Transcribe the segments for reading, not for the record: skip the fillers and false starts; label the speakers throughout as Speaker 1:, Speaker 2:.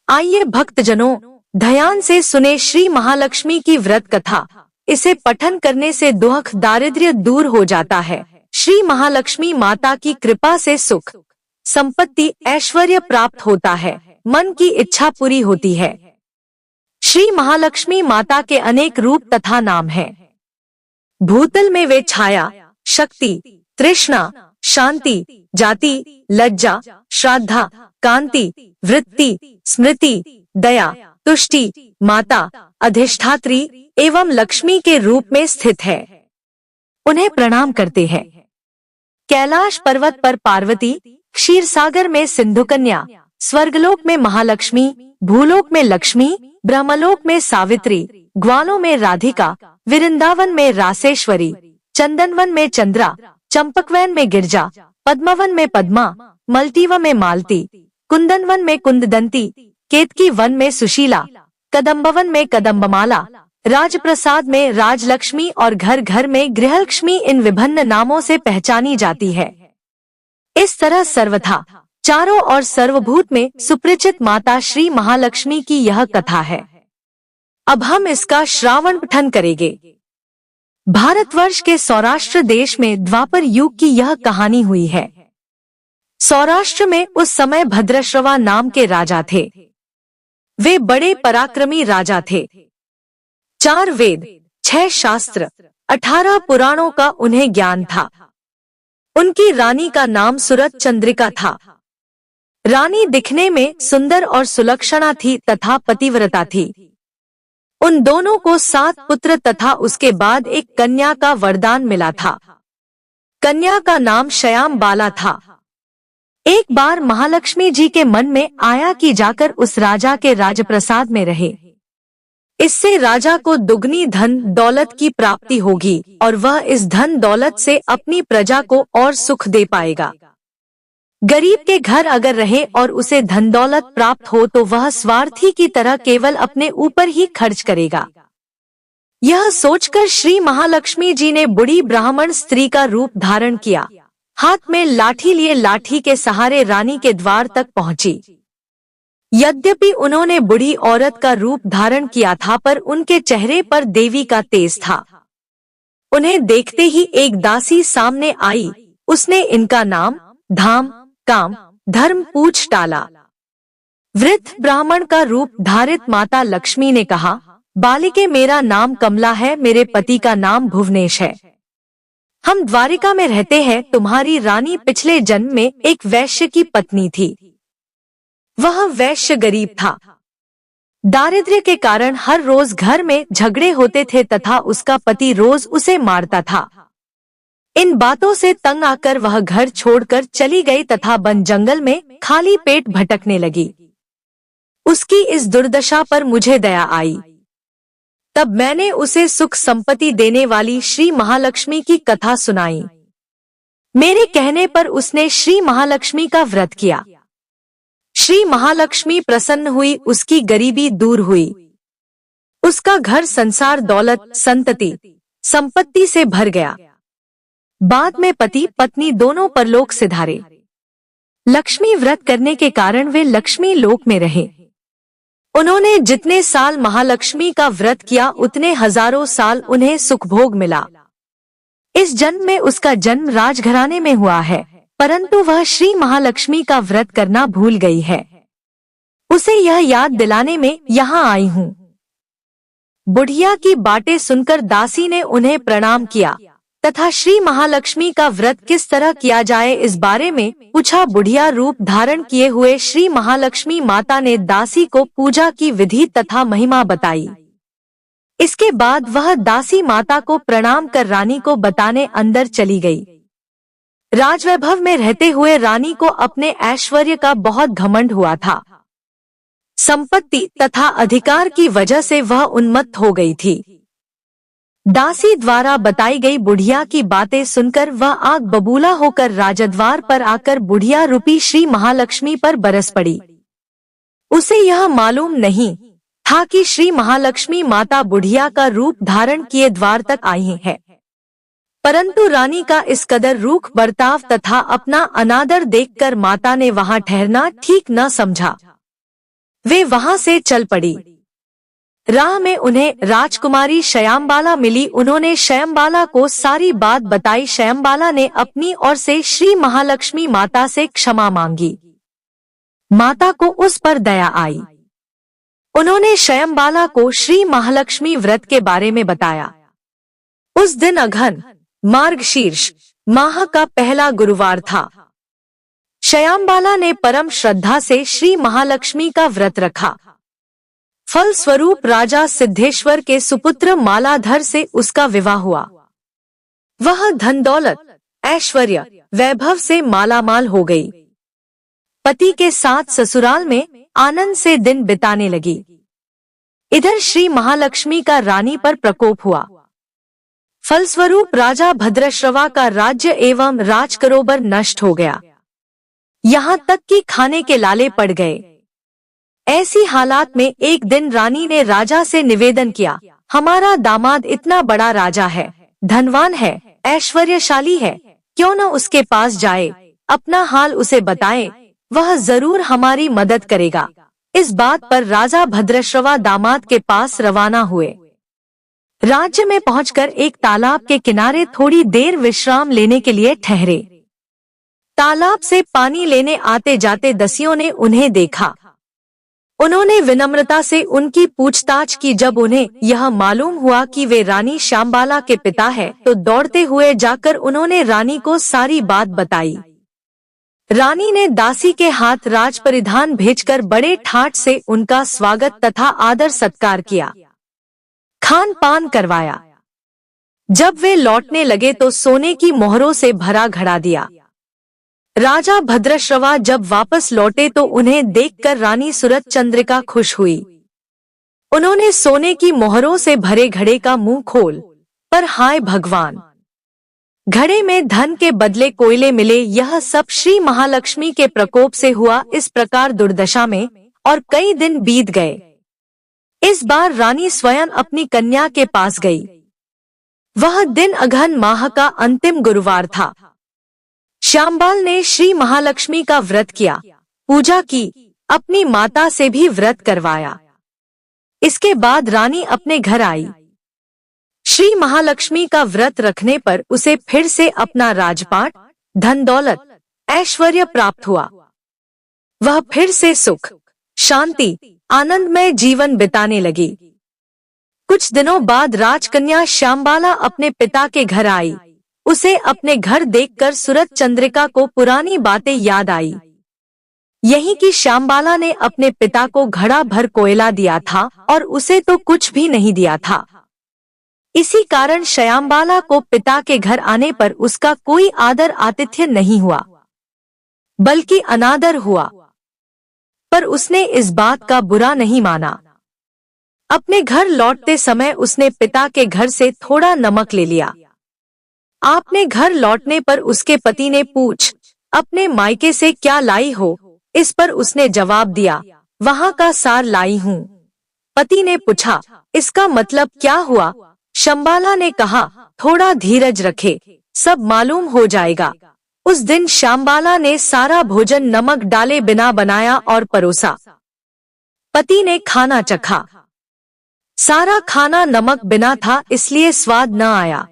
Speaker 1: आइए भक्तजनों, ध्यान से सुने श्री महालक्ष्मी की व्रत कथा। इसे पठन करने से दुख दारिद्र्य दूर हो जाता है। श्री महालक्ष्मी माता की कृपा से सुख, संपत्ति, ऐश्वर्य प्राप्त होता है, मन की इच्छा पूरी होती है। श्री महालक्ष्मी माता के अनेक रूप तथा नाम हैं। भूतल में वे छाया, शक्ति, तृष्णा, शांति, जाति, लज्जा, श्रद्धा, कांति, वृत्ति, स्मृति, दया, तुष्टि, माता, अधिष्ठात्री एवं लक्ष्मी के रूप में स्थित है। उन्हें प्रणाम करते हैं। कैलाश पर्वत पर पार्वती, क्षीरसागर में सिंधु कन्या, स्वर्गलोक में महालक्ष्मी, भूलोक में लक्ष्मी, ब्रह्मलोक में सावित्री, ग्वालों में राधिका, वृंदावन में रासेश्वरी, चंदनवन में चंद्रा, चंपकवन में गिरजा, पद्मवन में पद्मा, मल्टीव में मालती, कुंदनवन में कुंददंती, केतकी वन में सुशीला, कदम्बवन में कदम्बमाला, राजप्रसाद में राजलक्ष्मी और घर घर में गृहलक्ष्मी इन विभिन्न नामों से पहचानी जाती है। इस तरह सर्वथा चारों और सर्वभूत में सुपरिचित माता श्री महालक्ष्मी की यह कथा है। अब हम इसका श्रावण पठन करेंगे। भारतवर्ष के सौराष्ट्र देश में द्वापर युग की यह कहानी हुई है। सौराष्ट्र में उस समय भद्रश्रवा नाम के राजा थे। वे बड़े पराक्रमी राजा थे। 4 वेद, 6 शास्त्र, 18 पुराणों का उन्हें ज्ञान था। उनकी रानी का नाम सुरत चंद्रिका था। रानी दिखने में सुंदर और सुलक्षणा थी तथा पतिव्रता थी। उन दोनों को 7 पुत्र तथा उसके बाद एक कन्या का वरदान मिला था। कन्या का नाम श्याम बाला था। एक बार महालक्ष्मी जी के मन में आया कि जाकर उस राजा के राजप्रसाद में रहे। इससे राजा को दुगनी धन दौलत की प्राप्ति होगी और वह इस धन दौलत से अपनी प्रजा को और सुख दे पाएगा। गरीब के घर अगर रहे और उसे धन दौलत प्राप्त हो तो वह स्वार्थी की तरह केवल अपने ऊपर ही खर्च करेगा। यह सोचकर श्री महालक्ष्मी जी ने बूढ़ी ब्राह्मण स्त्री का रूप धारण किया। हाथ में लाठी लिए लाठी के सहारे रानी के द्वार तक पहुंची। यद्यपि उन्होंने बूढ़ी औरत का रूप धारण किया था पर उनके चेहरे पर देवी का तेज था। उन्हें देखते ही एक दासी सामने आई। उसने इनका नाम, धाम, काम, धर्म पूछ टाला। वृद्ध ब्राह्मण का रूप धारित माता लक्ष्मी ने कहा, बालिके, मेरा नाम कमला है, मेरे पति का नाम भुवनेश है। हम द्वारिका में रहते हैं। तुम्हारी रानी पिछले जन्म में एक वैश्य की पत्नी थी। वह वैश्य गरीब था। दारिद्र्य के कारण हर रोज घर में झगड़े होते थे तथा उसका पति रोज उसे मारता था। इन बातों से तंग आकर वह घर छोड़कर चली गई तथा वन जंगल में खाली पेट भटकने लगी। उसकी इस दुर्दशा पर मुझे दया आई। तब मैंने उसे सुख संपत्ति देने वाली श्री महालक्ष्मी की कथा सुनाई। मेरे कहने पर उसने श्री महालक्ष्मी का व्रत किया। श्री महालक्ष्मी प्रसन्न हुई, उसकी गरीबी दूर हुई। उसका घर संसार दौलत संतति संपत्ति से भर गया। बाद में पति पत्नी दोनों परलोक सिधारे। लक्ष्मी व्रत करने के कारण वे लक्ष्मी लोक में रहे। उन्होंने जितने साल महालक्ष्मी का व्रत किया उतने हजारों साल उन्हें सुखभोग मिला। इस जन्म में उसका जन्म राजघराने में हुआ है, परंतु वह श्री महालक्ष्मी का व्रत करना भूल गई है। उसे यह याद दिलाने में यहाँ आई हूँ। बुढ़िया की बातें सुनकर दासी ने उन्हें प्रणाम किया तथा श्री महालक्ष्मी का व्रत किस तरह किया जाए इस बारे में पूछा। बुढ़िया रूप धारण किए हुए श्री महालक्ष्मी माता ने दासी को पूजा की विधि तथा महिमा बताई। इसके बाद वह दासी माता को प्रणाम कर रानी को बताने अंदर चली गई। राजवैभव में रहते हुए रानी को अपने ऐश्वर्य का बहुत घमंड हुआ था। संपत्ति तथा अधिकार की वजह से वह उन्मत्त हो गई थी। दासी द्वारा बताई गई बुढ़िया की बातें सुनकर वह आग बबूला होकर राजद्वार पर आकर बुढ़िया रूपी श्री महालक्ष्मी पर बरस पड़ी। उसे यह मालूम नहीं था कि श्री महालक्ष्मी माता बुढ़िया का रूप धारण किए द्वार तक आई है। परंतु रानी का इस कदर रूख बर्ताव तथा अपना अनादर देखकर माता ने वहां ठहरना ठीक न समझा। वे वहां से चल पड़ी। राह में उन्हें राजकुमारी श्यामबाला मिली। उन्होंने श्यामबाला को सारी बात बताई। श्यामबाला ने अपनी ओर से श्री महालक्ष्मी माता से क्षमा मांगी। माता को उस पर दया आई। उन्होंने श्यामबाला को श्री महालक्ष्मी व्रत के बारे में बताया। उस दिन अघन मार्गशीर्ष माह का पहला गुरुवार था। श्यामबाला ने परम श्रद्धा से श्री महालक्ष्मी का व्रत रखा। फल स्वरूप राजा सिद्धेश्वर के सुपुत्र मालाधर से उसका विवाह हुआ। वह धन दौलत ऐश्वर्य वैभव से मालामाल हो गई। पति के साथ ससुराल में आनंद से दिन बिताने लगी। इधर श्री महालक्ष्मी का रानी पर प्रकोप हुआ। फलस्वरूप राजा भद्रश्रवा का राज्य एवं राजकरोबर नष्ट हो गया। यहाँ तक कि खाने के लाले पड़ गए। ऐसी हालात में एक दिन रानी ने राजा से निवेदन किया, हमारा दामाद इतना बड़ा राजा है, धनवान है, ऐश्वर्यशाली है, क्यों न उसके पास जाए, अपना हाल उसे बताए, वह जरूर हमारी मदद करेगा। इस बात पर राजा भद्रश्रवा दामाद के पास रवाना हुए। राज्य में पहुंचकर एक तालाब के किनारे थोड़ी देर विश्राम लेने के लिए ठहरे। तालाब से पानी लेने आते जाते दसियों ने उन्हें देखा। उन्होंने विनम्रता से उनकी पूछताछ की। जब उन्हें यह मालूम हुआ कि वे रानी श्यामबाला के पिता हैं, तो दौड़ते हुए जाकर उन्होंने रानी को सारी बात बताई। रानी ने दासी के हाथ राज परिधान भेजकर बड़े ठाट से उनका स्वागत तथा आदर सत्कार किया, खान पान करवाया। जब वे लौटने लगे तो सोने की मोहरों से भरा घड़ा दिया। राजा भद्रश्रवा जब वापस लौटे तो उन्हें देखकर रानी सूरत चंद्रिका खुश हुई। उन्होंने सोने की मोहरों से भरे घड़े का मुंह खोल पर हाय भगवान, घड़े में धन के बदले कोयले मिले। यह सब श्री महालक्ष्मी के प्रकोप से हुआ। इस प्रकार दुर्दशा में और कई दिन बीत गए। इस बार रानी स्वयं अपनी कन्या के पास गई। वह दिन अघन माह का अंतिम गुरुवार था। श्यामबाल ने श्री महालक्ष्मी का व्रत किया, पूजा की, अपनी माता से भी व्रत करवाया। इसके बाद रानी अपने घर आई। श्री महालक्ष्मी का व्रत रखने पर उसे फिर से अपना राजपाट, धन दौलत, ऐश्वर्य प्राप्त हुआ। वह फिर से सुख, शांति, आनंदमय जीवन बिताने लगी। कुछ दिनों बाद राजकन्या श्यामबाला अपने पिता के घर आई। उसे अपने घर देखकर सूरत चंद्रिका को पुरानी बातें याद आई। यही कि श्यामबाला ने अपने पिता को घड़ा भर कोयला दिया था और उसे तो कुछ भी नहीं दिया था। इसी कारण श्यामबाला को पिता के घर आने पर उसका कोई आदर आतिथ्य नहीं हुआ, बल्कि अनादर हुआ। पर उसने इस बात का बुरा नहीं माना। अपने घर लौटते समय उसने पिता के घर से थोड़ा नमक ले लिया। आपने घर लौटने पर उसके पति ने पूछ, अपने मायके से क्या लाई हो? इस पर उसने जवाब दिया, वहाँ का सार लाई हूँ। पति ने पूछा, इसका मतलब क्या हुआ? श्यामबाला ने कहा, थोड़ा धीरज रखे, सब मालूम हो जाएगा। उस दिन श्यामबाला ने सारा भोजन नमक डाले बिना बनाया और परोसा। पति ने खाना चखा। सारा खाना नमक बिना था, इसलिए स्वाद न आया।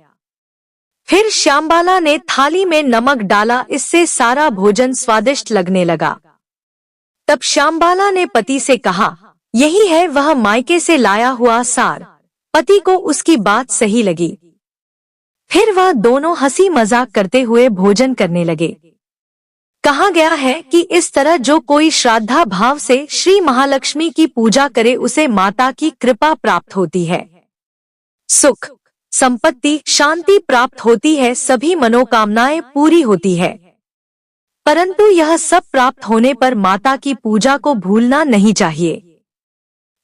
Speaker 1: फिर श्यामबाला ने थाली में नमक डाला, इससे सारा भोजन स्वादिष्ट लगने लगा। तब श्यामबाला ने पति से कहा, यही है वह मायके से लाया हुआ सार। पति को उसकी बात सही लगी। फिर वह दोनों हंसी मजाक करते हुए भोजन करने लगे। कहा गया है कि इस तरह जो कोई श्रद्धा भाव से श्री महालक्ष्मी की पूजा करे उसे माता की कृपा प्राप्त होती है। सुख, संपत्ति, शांति प्राप्त होती है, सभी मनोकामनाएं पूरी होती है। परंतु यह सब प्राप्त होने पर माता की पूजा को भूलना नहीं चाहिए।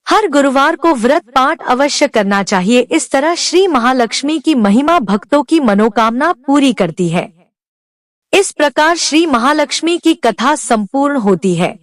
Speaker 1: हर गुरुवार को व्रत पाठ अवश्य करना चाहिए। इस तरह श्री महालक्ष्मी की महिमा भक्तों की मनोकामना पूरी करती है। इस प्रकार श्री महालक्ष्मी की कथा संपूर्ण होती है।